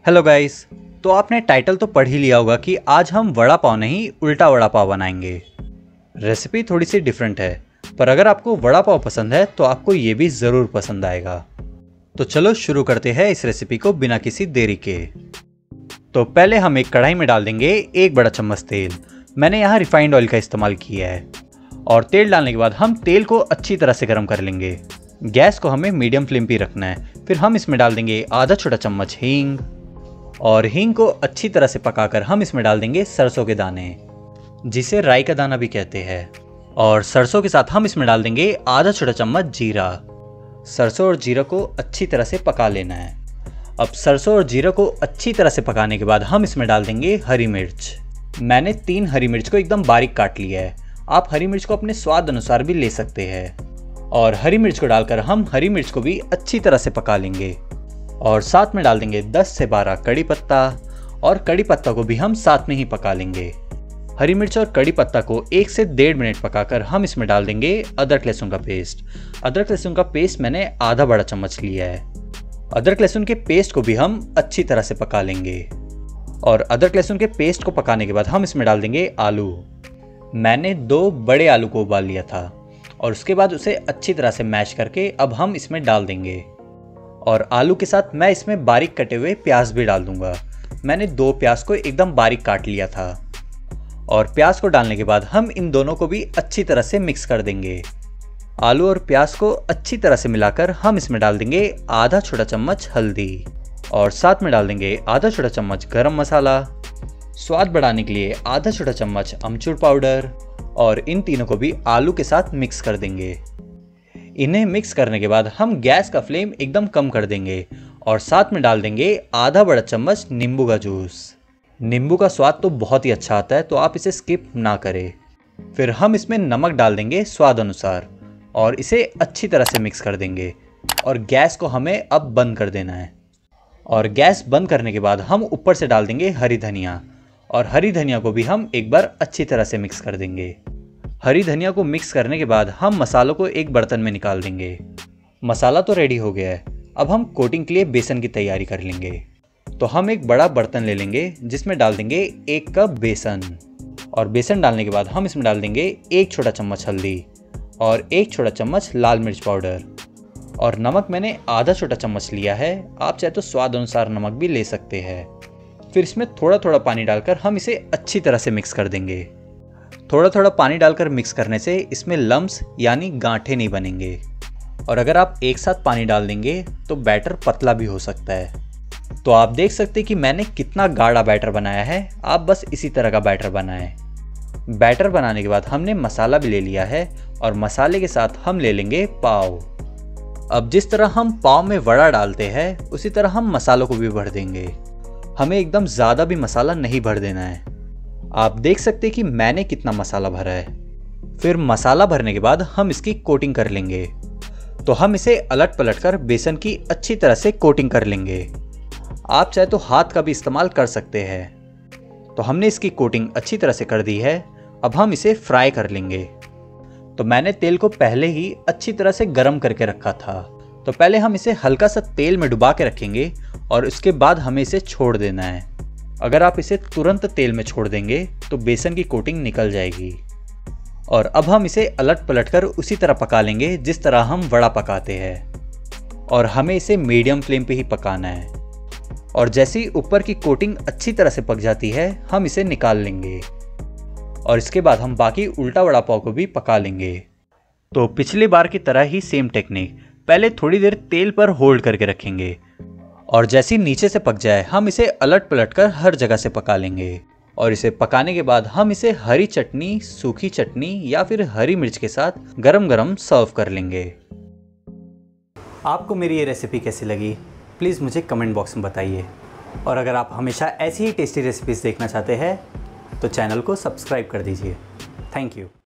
Hello guys, तो आपने title तो पढ़ ही लिया होगा कि आज हम वड़ा पाव नहीं उल्टा वड़ा पाव बनाएंगे। रेसिपी थोड़ी सी डिफरेंट है, पर अगर आपको वड़ा पाव पसंद है तो आपको ये भी ज़रूर पसंद आएगा। तो चलो शुरू करते हैं इस रेसिपी को बिना किसी देरी के। तो पहले हम एक कढ़ाई में डाल देंगे 1 बड़ा चम्मच तेल। मैंने यहाँ रिफाइंड ऑयल का इस्तेमाल किया है। और तेल डालने के बाद हम तेल को अच्छी तरह से गर्म कर लेंगे। गैस को हमें मीडियम फ्लेम पे रखना है। फिर हम इसमें डाल देंगे आधा छोटा चम्मच हींग, और हींग को अच्छी तरह से पकाकर हम इसमें डाल देंगे सरसों के दाने, जिसे राई का दाना भी कहते हैं। और सरसों के साथ हम इसमें डाल देंगे आधा छोटा चम्मच जीरा। सरसों और जीरा को अच्छी तरह से पका लेना है। अब सरसों और जीरा को अच्छी तरह से पकाने के बाद हम इसमें डाल देंगे हरी मिर्च। मैंने 3 हरी मिर्च को एकदम बारीक काट लिया है। आप हरी मिर्च को अपने स्वाद अनुसार भी ले सकते हैं। और हरी मिर्च को डालकर हम हरी मिर्च को भी अच्छी तरह से पका लेंगे। और साथ में डाल देंगे 10 से 12 कड़ी पत्ता, और कड़ी पत्ता को भी हम साथ में ही पका लेंगे। हरी मिर्च और कड़ी पत्ता को 1 से 1.5 मिनट पकाकर हम इसमें डाल देंगे अदरक लहसुन का पेस्ट। अदरक लहसुन का पेस्ट मैंने आधा बड़ा चम्मच लिया है। अदरक लहसुन के पेस्ट को भी हम अच्छी तरह से पका लेंगे। और अदरक लहसुन के पेस्ट को पकाने के बाद हम इसमें डाल देंगे आलू। मैंने 2 बड़े आलू को उबाल लिया था, और उसके बाद उसे अच्छी तरह से मैश करके अब हम इसमें डाल देंगे। और आलू के साथ मैं इसमें बारीक कटे हुए प्याज भी डाल दूंगा। मैंने 2 प्याज को एकदम बारीक काट लिया था। और प्याज को डालने के बाद हम इन दोनों को भी अच्छी तरह से मिक्स कर देंगे। आलू और प्याज को अच्छी तरह से मिलाकर हम इसमें डाल देंगे आधा छोटा चम्मच हल्दी, और साथ में डाल देंगे आधा छोटा चम्मच गरम मसाला, स्वाद बढ़ाने के लिए आधा छोटा चम्मच अमचूर पाउडर, और इन तीनों को भी आलू के साथ मिक्स कर देंगे। इन्हें मिक्स करने के बाद हम गैस का फ्लेम एकदम कम कर देंगे, और साथ में डाल देंगे आधा बड़ा चम्मच नींबू का जूस। नींबू का स्वाद तो बहुत ही अच्छा आता है, तो आप इसे स्किप ना करें। फिर हम इसमें नमक डाल देंगे स्वाद अनुसार, और इसे अच्छी तरह से मिक्स कर देंगे। और गैस को हमें अब बंद कर देना है। और गैस बंद करने के बाद हम ऊपर से डाल देंगे हरी धनिया, और हरी धनिया को भी हम एक बार अच्छी तरह से मिक्स कर देंगे। हरी धनिया को मिक्स करने के बाद हम मसालों को एक बर्तन में निकाल देंगे। मसाला तो रेडी हो गया है। अब हम कोटिंग के लिए बेसन की तैयारी कर लेंगे। तो हम एक बड़ा बर्तन ले लेंगे, जिसमें डाल देंगे 1 कप बेसन। और बेसन डालने के बाद हम इसमें डाल देंगे 1 छोटा चम्मच हल्दी, और 1 छोटा चम्मच लाल मिर्च पाउडर। और नमक मैंने आधा छोटा चम्मच लिया है। आप चाहे तो स्वाद अनुसार नमक भी ले सकते हैं। फिर इसमें थोड़ा थोड़ा पानी डालकर हम इसे अच्छी तरह से मिक्स कर देंगे। थोड़ा थोड़ा पानी डालकर मिक्स करने से इसमें लम्स यानी गांठें नहीं बनेंगे। और अगर आप एक साथ पानी डाल देंगे तो बैटर पतला भी हो सकता है। तो आप देख सकते हैं कि मैंने कितना गाढ़ा बैटर बनाया है। आप बस इसी तरह का बैटर बनाएं। बैटर बनाने के बाद हमने मसाला भी ले लिया है, और मसाले के साथ हम ले लेंगे पाव। अब जिस तरह हम पाव में वड़ा डालते हैं, उसी तरह हम मसालों को भी भर देंगे। हमें एकदम ज़्यादा भी मसाला नहीं भर देना है। आप देख सकते हैं कि मैंने कितना मसाला भरा है। फिर मसाला भरने के बाद हम इसकी कोटिंग कर लेंगे। तो हम इसे अलट पलट कर बेसन की अच्छी तरह से कोटिंग कर लेंगे। आप चाहे तो हाथ का भी इस्तेमाल कर सकते हैं। तो हमने इसकी कोटिंग अच्छी तरह से कर दी है। अब हम इसे फ्राई कर लेंगे। तो मैंने तेल को पहले ही अच्छी तरह से गर्म करके रखा था। तो पहले हम इसे हल्का सा तेल में डुबा के रखेंगे, और उसके बाद हमें इसे छोड़ देना है। अगर आप इसे तुरंत तेल में छोड़ देंगे तो बेसन की कोटिंग निकल जाएगी। और अब हम इसे अलट पलट कर उसी तरह पका लेंगे जिस तरह हम वड़ा पकाते हैं। और हमें इसे मीडियम फ्लेम पे ही पकाना है। और जैसे ही ऊपर की कोटिंग अच्छी तरह से पक जाती है, हम इसे निकाल लेंगे। और इसके बाद हम बाकी उल्टा वड़ा पाव को भी पका लेंगे। तो पिछली बार की तरह ही सेम टेक्निक, पहले थोड़ी देर तेल पर होल्ड करके रखेंगे, और जैसे ही नीचे से पक जाए हम इसे अलट पलट कर हर जगह से पका लेंगे। और इसे पकाने के बाद हम इसे हरी चटनी, सूखी चटनी या फिर हरी मिर्च के साथ गरम गरम सर्व कर लेंगे। आपको मेरी ये रेसिपी कैसी लगी, प्लीज़ मुझे कमेंट बॉक्स में बताइए। और अगर आप हमेशा ऐसी ही टेस्टी रेसिपीज़ देखना चाहते हैं तो चैनल को सब्सक्राइब कर दीजिए। Thank you.